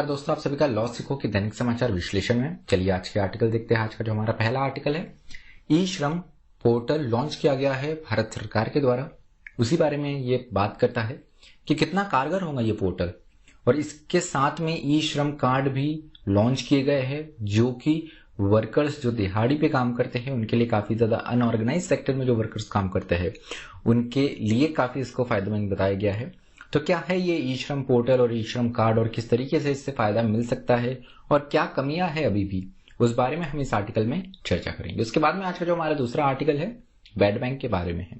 नमस्कार दोस्तों, आप सभी का लॉ सीखो के दैनिक समाचार विश्लेषण में। चलिए आज के आर्टिकल देखते हैं। आज का जो हमारा पहला आर्टिकल है, ई श्रम पोर्टल लॉन्च किया गया है भारत सरकार के द्वारा। उसी बारे में ये बात करता है कि कितना कारगर होगा ये पोर्टल, और इसके साथ में ई श्रम कार्ड भी लॉन्च किए गए हैं, जो कि वर्कर्स जो दिहाड़ी पे काम करते हैं उनके लिए काफी ज्यादा, अनऑर्गेनाइज सेक्टर में जो वर्कर्स काम करते हैं उनके लिए काफी इसको फायदेमंद बताया गया है। तो क्या है ये ई श्रम पोर्टल और ई श्रम कार्ड, और किस तरीके से इससे फायदा मिल सकता है, और क्या कमियां है अभी भी, उस बारे में हम इस आर्टिकल में चर्चा करेंगे। उसके बाद में आज का जो हमारा दूसरा आर्टिकल है, बेड बैंक के बारे में है।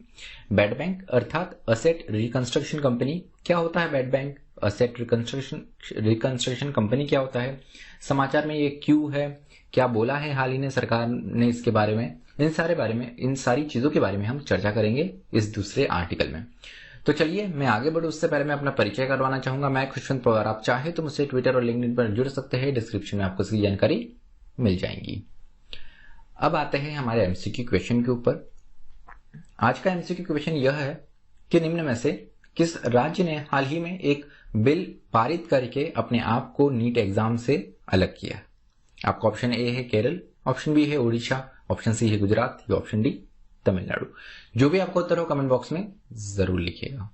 बेड बैंक अर्थात असेट रिकंस्ट्रक्शन कंपनी। क्या होता है bed bank? Asset Reconstruction company क्या होता है, समाचार में ये क्यों है, क्या बोला है हाल ही में सरकार ने इसके बारे में, इन सारी चीजों के बारे में हम चर्चा करेंगे इस दूसरे आर्टिकल में। तो चलिए मैं आगे बढ़ूं उससे पहले मैं अपना परिचय करवाना चाहूंगा। मैं खुशवंत पवार। आप चाहे तो मुझसे ट्विटर और लिंक्डइन पर जुड़ सकते हैं, डिस्क्रिप्शन में आपको इसकी जानकारी मिल जाएगी। अब आते हैं हमारे एमसीक्यू क्वेश्चन के ऊपर। आज का एमसीक्यू क्वेश्चन यह है कि निम्न में से किस राज्य ने हाल ही में एक बिल पारित करके अपने आप को नीट एग्जाम से अलग किया? आपका ऑप्शन ए है केरल, ऑप्शन बी है उड़ीसा, ऑप्शन सी है गुजरात, या ऑप्शन डी तमिलनाडु। जो भी आपका उत्तर हो कमेंट बॉक्स में जरूर लिखिएगा।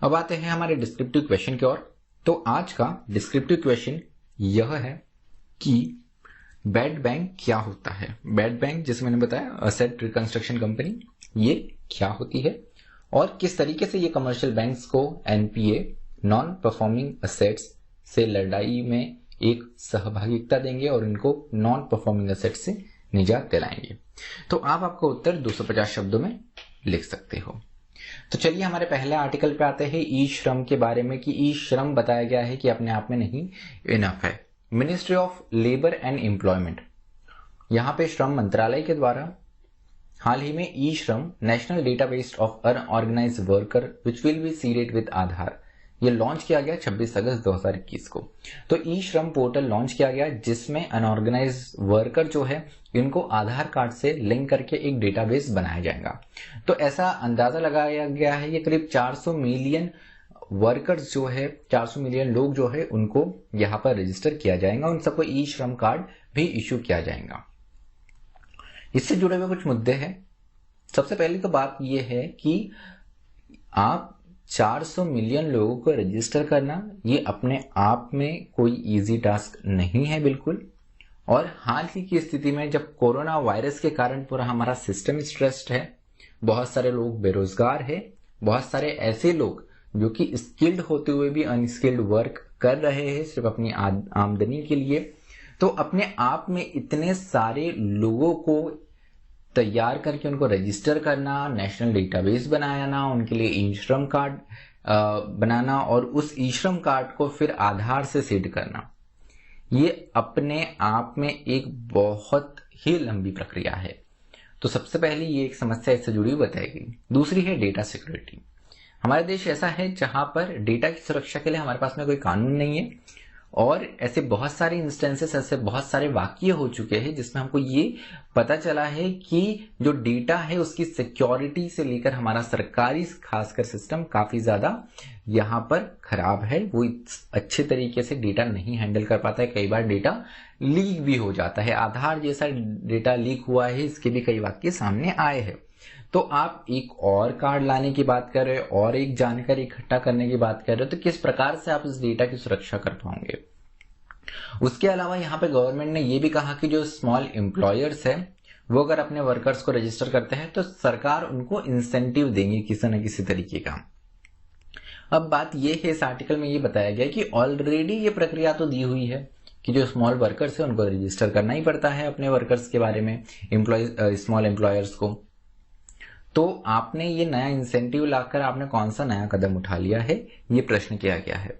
अब आते हैं हमारे डिस्क्रिप्टिव क्वेश्चन की ओर। तो आज का डिस्क्रिप्टिव क्वेश्चन यह है कि बेड बैंक क्या होता है। बेड बैंक, जैसे मैंने बताया, असेट रिकंस्ट्रक्शन कंपनी, ये क्या होती है और किस तरीके से ये कमर्शियल बैंक्स को एनपीए, नॉन परफॉर्मिंग असेट्स से लड़ाई में एक सहभागिता देंगे और इनको नॉन परफॉर्मिंग असेट से निजात दिलाएंगे। तो आप आपका उत्तर 250 शब्दों में लिख सकते हो। तो चलिए हमारे पहले आर्टिकल पे आते हैं, ई श्रम के बारे में। कि ई श्रम बताया गया है कि अपने आप में नहीं इनफ है। Ministry of labour and employment, यहां पे श्रम मंत्रालय के द्वारा हाल ही में E Shram national database of unorganised worker which will be seeded with Aadhaar, ये लॉन्च किया गया 26 अगस्त 2021 को। तो ई श्रम पोर्टल लॉन्च किया गया जिसमें अनऑर्गेनाइज वर्कर जो है इनको आधार कार्ड से लिंक करके एक डेटाबेस बनाया जाएगा। तो ऐसा अंदाजा लगाया गया है ये करीब 400 मिलियन वर्कर्स जो है, 400 मिलियन लोग जो है उनको यहां पर रजिस्टर किया जाएगा, उन सबको ई श्रम कार्ड भी इश्यू किया जाएगा। इससे जुड़े हुए कुछ मुद्दे हैं। सबसे पहली तो बात यह है कि आप 400 मिलियन लोगों को रजिस्टर करना ये अपने आप में कोई इजी टास्क नहीं है बिल्कुल। और हाल ही की स्थिति में जब कोरोना वायरस के कारण पूरा हमारा सिस्टम स्ट्रेस्ड है, बहुत सारे लोग बेरोजगार है, बहुत सारे ऐसे लोग जो कि स्किल्ड होते हुए भी अनस्किल्ड वर्क कर रहे हैं सिर्फ अपनी आमदनी के लिए, तो अपने आप में इतने सारे लोगों को तैयार करके उनको रजिस्टर करना, नेशनल डेटाबेस बनाना, उनके लिए ई श्रम कार्ड बनाना और उस ई श्रम कार्ड को फिर आधार से सीड करना, ये अपने आप में एक बहुत ही लंबी प्रक्रिया है। तो सबसे पहले ये एक समस्या इससे जुड़ी हुई बताई गई। दूसरी है डेटा सिक्योरिटी। हमारा देश ऐसा है जहां पर डेटा की सुरक्षा के लिए हमारे पास में कोई कानून नहीं है, और ऐसे बहुत सारे इंस्टेंसेस, ऐसे बहुत सारे वाकये हो चुके हैं जिसमें हमको ये पता चला है कि जो डेटा है उसकी सिक्योरिटी से लेकर हमारा सरकारी खासकर सिस्टम काफी ज्यादा यहाँ पर खराब है। वो अच्छे तरीके से डेटा नहीं हैंडल कर पाता है, कई बार डेटा लीक भी हो जाता है। आधार जैसा डेटा लीक हुआ है, इसके भी कई वाकये सामने आए हैं। तो आप एक और कार्ड लाने की बात कर रहे हो और एक जानकारी इकट्ठा करने की बात कर रहे हो, तो किस प्रकार से आप इस डेटा की सुरक्षा कर पाओगे? उसके अलावा यहाँ पे गवर्नमेंट ने ये भी कहा कि जो स्मॉल एम्प्लॉयर्स है वो अगर अपने वर्कर्स को रजिस्टर करते हैं तो सरकार उनको इंसेंटिव देंगी किसी न किसी तरीके का। अब बात ये है, इस आर्टिकल में ये बताया गया कि ऑलरेडी ये प्रक्रिया तो दी हुई है कि जो स्मॉल वर्कर्स है उनको रजिस्टर करना ही पड़ता है अपने वर्कर्स के बारे में, स्मॉल एम्प्लॉयर्स को। तो आपने ये नया इंसेंटिव लाकर आपने कौन सा नया कदम उठा लिया है, ये प्रश्न किया गया है।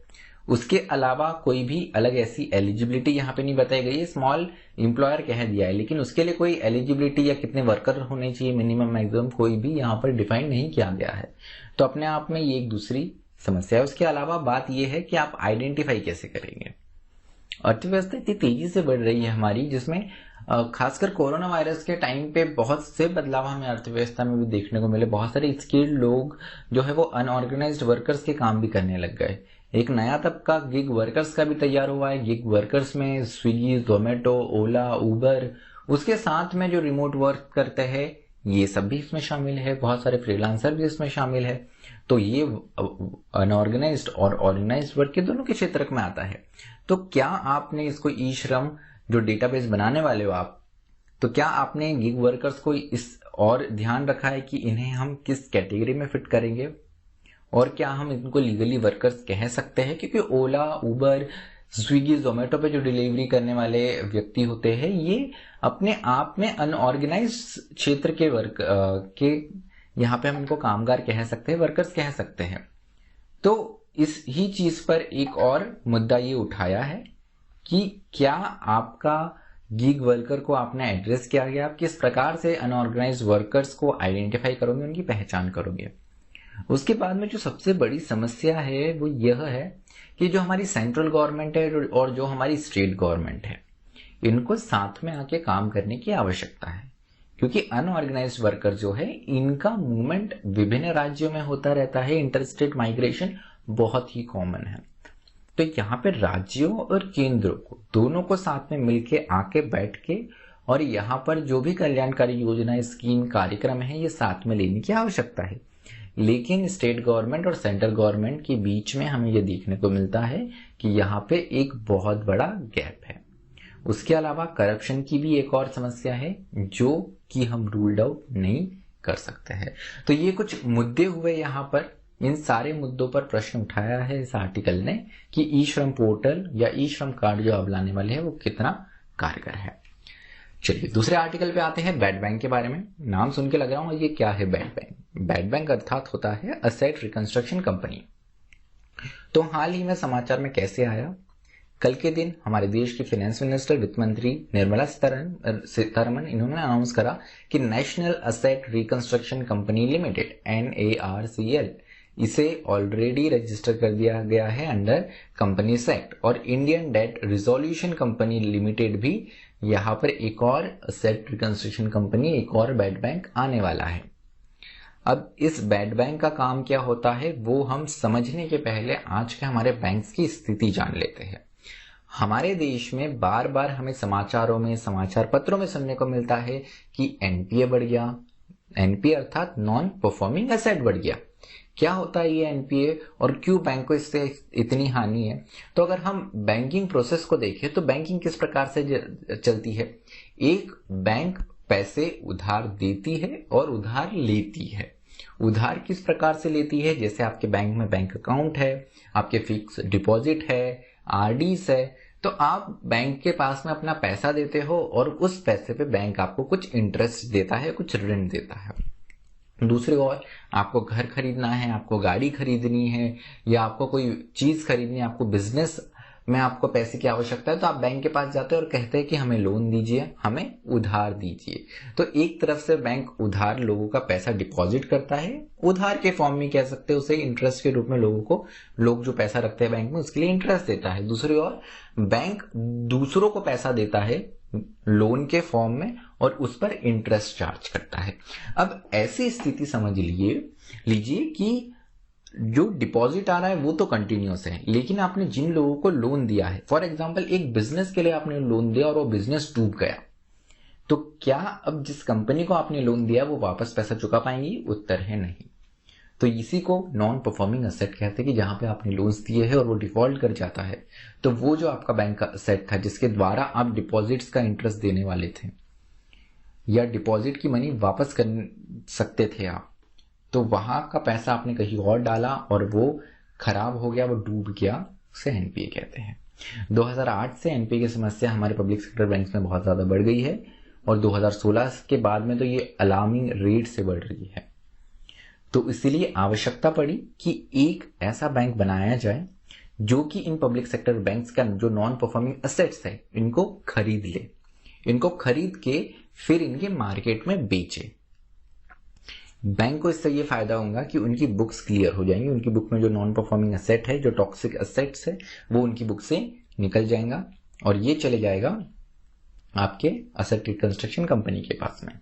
उसके अलावा कोई भी अलग ऐसी एलिजिबिलिटी यहाँ पे नहीं बताई गई है। स्मॉल एम्प्लॉयर कह दिया है, लेकिन उसके लिए कोई एलिजिबिलिटी या कितने वर्कर होने चाहिए, मिनिमम मैक्सिमम, कोई भी यहाँ पर डिफाइन नहीं किया गया है। तो अपने आप में ये एक दूसरी समस्या है। उसके अलावा बात यह है कि आप आइडेंटिफाई कैसे करेंगे। अर्थव्यवस्था इतनी तेजी से बढ़ रही है हमारी, जिसमें खासकर कोरोना वायरस के टाइम पे बहुत से बदलाव हमें अर्थव्यवस्था में भी देखने को मिले। बहुत सारे स्किल्ड लोग जो है वो अनऑर्गेनाइज्ड वर्कर्स के काम भी करने लग गए। एक नया तबका गिग वर्कर्स का भी तैयार हुआ है। गिग वर्कर्स में स्विगी, जोमेटो, ओला, उबर, उसके साथ में जो रिमोट वर्क करते हैं ये सब भी इसमें शामिल है। बहुत सारे फ्रीलांसर भी इसमें शामिल है। तो ये अनऑर्गेनाइज्ड और ऑर्गेनाइज्ड वर्क के दोनों के क्षेत्र में आता है। तो क्या आपने इसको ई श्रम जो डेटाबेस बनाने वाले हो आप, तो क्या आपने गिग वर्कर्स को इस और ध्यान रखा है कि इन्हें हम किस कैटेगरी में फिट करेंगे और क्या हम इनको लीगली वर्कर्स कह सकते हैं? क्योंकि ओला, उबर, स्विगी, जोमेटो पे जो डिलीवरी करने वाले व्यक्ति होते हैं ये अपने आप में अनऑर्गेनाइज क्षेत्र के वर्क के यहाँ पे हम इनको कामगार कह सकते हैं, वर्कर्स कह सकते हैं। तो इस ही चीज पर एक और मुद्दा ये उठाया है कि क्या आपका गिग वर्कर को आपने एड्रेस किया गया, आप किस प्रकार से अनऑर्गेनाइज वर्कर्स को आइडेंटिफाई करोगे, उनकी पहचान करोगे। उसके बाद में जो सबसे बड़ी समस्या है वो यह है कि जो हमारी सेंट्रल गवर्नमेंट है और जो हमारी स्टेट गवर्नमेंट है इनको साथ में आके काम करने की आवश्यकता है। क्योंकि अनऑर्गेनाइज्ड वर्कर जो है इनका मूवमेंट विभिन्न राज्यों में होता रहता है, इंटरस्टेट माइग्रेशन बहुत ही कॉमन है। तो यहाँ पे राज्यों और केंद्र को दोनों को साथ में मिलके आके बैठ के और यहाँ पर जो भी कल्याणकारी योजना, स्कीम, कार्यक्रम है ये साथ में लेने की आवश्यकता है। लेकिन स्टेट गवर्नमेंट और सेंट्रल गवर्नमेंट के बीच में हमें यह देखने को मिलता है कि यहाँ पे एक बहुत बड़ा गैप है। उसके अलावा करप्शन की भी एक और समस्या है जो कि हम रूल्ड आउट नहीं कर सकते हैं। तो ये कुछ मुद्दे हुए यहाँ पर। इन सारे मुद्दों पर प्रश्न उठाया है इस आर्टिकल ने कि ई श्रम पोर्टल या ई श्रम कार्ड जो अब लाने वाले हैं वो कितना कारगर है। चलिए दूसरे आर्टिकल पे आते हैं, बैड बैंक के बारे में। नाम सुन के लग रहा हूं ये क्या है बैड बैंक? बैड बैंक अर्थात होता है असेट रिकंस्ट्रक्शन कंपनी। तो हाल ही में समाचार में कैसे आया, कल के दिन हमारे देश की फाइनेंस मिनिस्टर, वित्त मंत्री निर्मला सीतारमण इन्होंने अनाउंस करा कि National Asset Reconstruction Company Limited NARCL इसे ऑलरेडी रजिस्टर कर दिया गया है अंडर कंपनीज एक्ट, और Indian Debt Resolution Company Limited भी यहाँ पर एक और असेट रिकंस्ट्रक्शन कंपनी, एक और बैड बैंक आने वाला है। अब इस बैड बैंक का काम क्या होता है वो हम समझने के पहले आज के हमारे बैंक्स की स्थिति जान लेते हैं। हमारे देश में बार बार हमें समाचारों में, समाचार पत्रों में सुनने को मिलता है कि एनपीए बढ़ गया। एनपीए अर्थात नॉन परफॉर्मिंग एसेट बढ़ गया। क्या होता है ये एनपीए और क्यों बैंक को इससे इतनी हानि है? तो अगर हम बैंकिंग प्रोसेस को देखें तो बैंकिंग किस प्रकार से चलती है। एक बैंक पैसे उधार देती है और उधार लेती है। उधार किस प्रकार से लेती है? जैसे आपके बैंक में बैंक अकाउंट है, आपके फिक्स डिपॉजिट है, आरडीज है, तो आप बैंक के पास में अपना पैसा देते हो और उस पैसे पे बैंक आपको कुछ इंटरेस्ट देता है, कुछ ऋण देता है। दूसरी ओर आपको घर खरीदना है, आपको गाड़ी खरीदनी है या आपको कोई चीज खरीदनी है, आपको बिजनेस में आपको पैसे की आवश्यकता है, तो आप बैंक के पास जाते हैं और कहते हैं कि हमें लोन दीजिए, हमें उधार दीजिए। तो एक तरफ से बैंक उधार लोगों का पैसा डिपॉजिट करता है, उधार के फॉर्म में कह सकते हैं उसे, इंटरेस्ट के रूप में लोग जो पैसा रखते हैं बैंक में उसके लिए इंटरेस्ट देता है। दूसरी ओर बैंक दूसरों को पैसा देता है लोन के फॉर्म में और उस पर इंटरेस्ट चार्ज करता है। अब ऐसी स्थिति समझ लीजिए कि जो डिपॉजिट आ रहा है वो तो कंटिन्यूअस है, लेकिन आपने जिन लोगों को लोन दिया है, फॉर एग्जांपल एक बिजनेस के लिए आपने लोन दिया और वो बिजनेस डूब गया, तो क्या अब जिस कंपनी को आपने लोन दिया वो वापस पैसा चुका पाएंगी? उत्तर है नहीं। तो इसी को नॉन परफॉर्मिंग असेट कहते हैं कि जहां पे आपने लोन्स दिए हैं और वो डिफॉल्ट कर जाता है, तो वो जो आपका बैंक का असेट था जिसके द्वारा आप डिपॉजिट्स का इंटरेस्ट देने वाले थे या डिपॉजिट की मनी वापस कर सकते थे आप, तो वहां का पैसा आपने कहीं और डाला और वो खराब हो गया, वो डूब गया, उसे एनपीए कहते हैं। 2008 से एनपीए की समस्या हमारे पब्लिक सेक्टर बैंक्स में बहुत ज्यादा बढ़ गई है और 2016 के बाद में तो ये अलार्मिंग रेट से बढ़ रही है। तो इसलिए आवश्यकता पड़ी कि एक ऐसा बैंक बनाया जाए जो कि इन पब्लिक सेक्टर बैंक्स का जो नॉन परफॉर्मिंग एसेट्स है इनको खरीद ले, इनको खरीद के फिर इनके मार्केट में बेचे। बैंक को इससे ये फायदा होगा कि उनकी बुक्स क्लियर हो जाएंगी, उनकी बुक में जो नॉन परफॉर्मिंग एसेट है, जो टॉक्सिक एसेट्स है, वो उनकी बुक से निकल जाएगा और ये चले जाएगा आपके असेट रिकंस्ट्रक्शन कंपनी के पास में।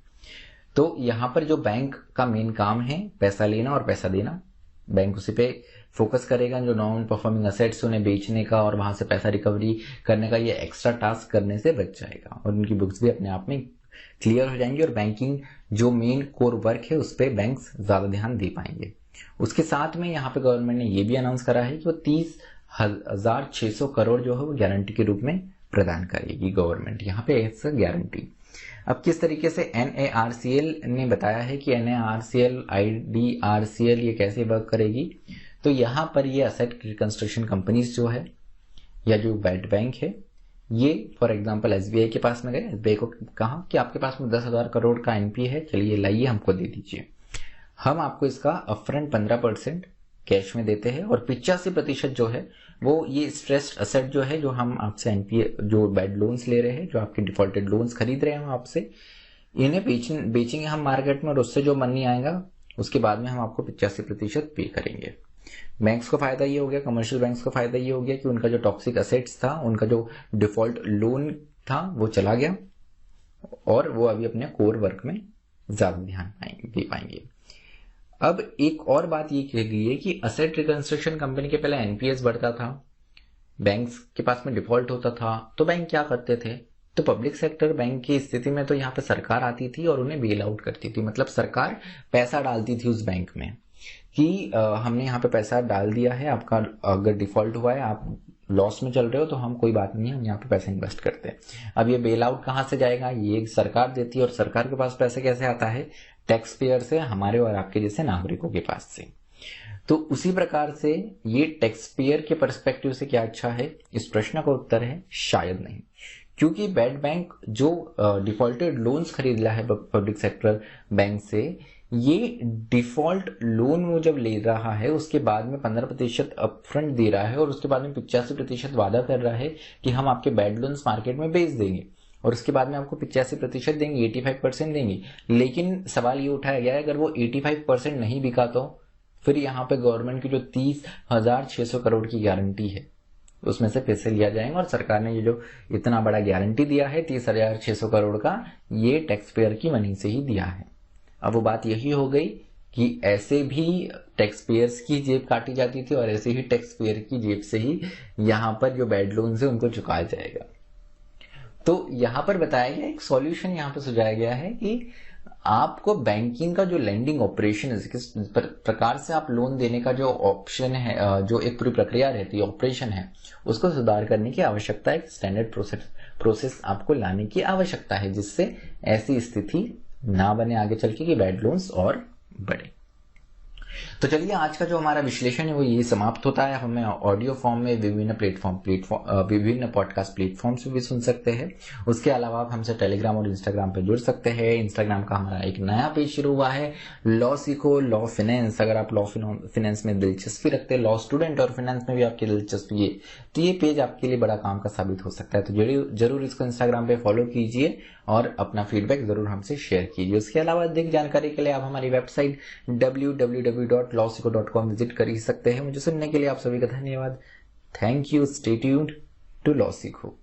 तो यहां पर जो बैंक का मेन काम है पैसा लेना और पैसा देना, बैंक उसी पे फोकस करेगा। जो नॉन परफॉर्मिंग असेट्स उन्हें बेचने का और वहां से पैसा रिकवरी करने का ये एक्स्ट्रा टास्क करने से बच जाएगा और उनकी बुक्स भी अपने आप में क्लियर हो जाएंगी और बैंकिंग जो मेन कोर वर्क है उस पर बैंक ज्यादा ध्यान दे पाएंगे। उसके साथ में यहाँ पे गवर्नमेंट ने ये भी अनाउंस करा है कि वो 30,600 करोड़ जो है वो गारंटी के रूप में प्रदान करेगी गवर्नमेंट, यहाँ पे ऐसा गारंटी। अब किस तरीके से NARCL ने बताया है कि NARCL IDRCL ये कैसे वर्क करेगी, तो यहाँ पर ये असेट रिकंस्ट्रक्शन कंपनीज जो है या जो बेड बैंक है, ये फॉर एग्जांपल SBI के पास में गए, SBI को कहा कि आपके पास में 10,000 करोड़ का NPA है, चलिए लाइए हमको दे दीजिए, हम आपको इसका अपफ्रंट 15% कैश में देते हैं और 85% जो है वो ये स्ट्रेस्ड असेट जो है, जो हम आपसे NPA जो बैड लोन्स ले रहे हैं, जो आपके डिफॉल्टेड लोन्स खरीद रहे हैं हम आपसे, इन्हें बेचेंगे हम मार्केट में और उससे जो मनी आएगा उसके बाद में हम आपको 85% पे करेंगे। बैंक्स को फायदा ये हो गया, कमर्शियल बैंक्स को फायदा ये हो गया कि उनका जो टॉक्सिक असेट्स था, उनका जो डिफॉल्ट लोन था वो चला गया और वो अभी अपने कोर वर्क में ज्यादा ध्यान दे पाएंगे। अब एक और बात ये कही गई है कि असेट रिकंस्ट्रक्शन कंपनी के पहले NPS बढ़ता था, बैंक्स के पास में डिफॉल्ट होता था, तो बैंक क्या करते थे, तो पब्लिक सेक्टर बैंक की स्थिति में तो यहाँ पे सरकार आती थी और उन्हें बेल आउट करती थी, मतलब सरकार पैसा डालती थी उस बैंक में कि हमने यहाँ पे पैसा डाल दिया है, आपका अगर डिफॉल्ट हुआ है, आप लॉस में चल रहे हो, तो हम कोई बात नहीं है, हम यहाँ पे पैसा इन्वेस्ट करते हैं। अब ये बेल आउट कहाँ से जाएगा, ये सरकार देती है और सरकार के पास पैसा कैसे आता है, टैक्स पेयर से, हमारे और आपके जैसे नागरिकों के पास से। तो उसी प्रकार से ये टैक्स पेयर के पर्सपेक्टिव से क्या अच्छा है, इस प्रश्न का उत्तर है शायद नहीं, क्योंकि बेड बैंक जो डिफॉल्टेड लोन्स खरीद रहा है पब्लिक सेक्टर बैंक से, ये डिफॉल्ट लोन वो जब ले रहा है उसके बाद में 15% अपफ्रंट दे रहा है और उसके बाद में 85% वादा कर रहा है कि हम आपके बैड लोन्स मार्केट में बेच देंगे और उसके बाद में आपको 85% देंगे, 85% देंगे। लेकिन सवाल ये उठाया गया है, अगर वो 85% नहीं बिका तो फिर यहाँ पे गवर्नमेंट की जो 30,600 करोड़ की गारंटी है उसमें से पैसे लिया जाएंगे और सरकार ने ये जो इतना बड़ा गारंटी दिया है 30,600 करोड़ का, ये टैक्स पेयर की मनी से ही दिया है। अब वो बात यही हो गई कि ऐसे भी टैक्स पेयर्स की जेब काटी जाती थी और ऐसे ही टैक्स पेयर की जेब से ही यहाँ पर जो बैड लोन्स है उनको चुकाया जाएगा। तो यहाँ पर बताया गया एक सॉल्यूशन यहाँ पे सुझाया गया है कि आपको बैंकिंग का जो लेंडिंग ऑपरेशन है, किस प्रकार से आप लोन देने का जो ऑप्शन है, जो एक पूरी प्रक्रिया रहती है, ऑपरेशन है, उसको सुधार करने की आवश्यकता है। स्टैंडर्ड प्रोसेस आपको लाने की आवश्यकता है जिससे ऐसी स्थिति ना बने आगे चल के कि बैड लोन्स और बढ़े। तो चलिए आज का जो हमारा विश्लेषण है वो ये समाप्त होता है। हमें ऑडियो फॉर्म में विभिन्न पॉडकास्ट प्लेटफॉर्म से भी सुन सकते हैं। उसके अलावा आप हमसे टेलीग्राम और इंस्टाग्राम पे जुड़ सकते हैं। इंस्टाग्राम का हमारा एक नया पेज शुरू हुआ है, लॉ सीखो लॉ फाइनेंस। अगर आप लॉ फाइनेंस में दिलचस्पी रखते हैं, लॉ स्टूडेंट और फाइनेंस में भी आपकी दिलचस्पी है, तो ये पेज आपके लिए बड़ा काम का साबित हो सकता है। तो जरूर इसको इंस्टाग्राम पे फॉलो कीजिए और अपना फीडबैक जरूर हमसे शेयर कीजिए। उसके अलावा अधिक जानकारी के लिए आप हमारी वेबसाइट www.lawsico.com विजिट कर ही सकते हैं। मुझे सुनने के लिए आप सभी का धन्यवाद। Thank you. Stay tuned to law सीखो।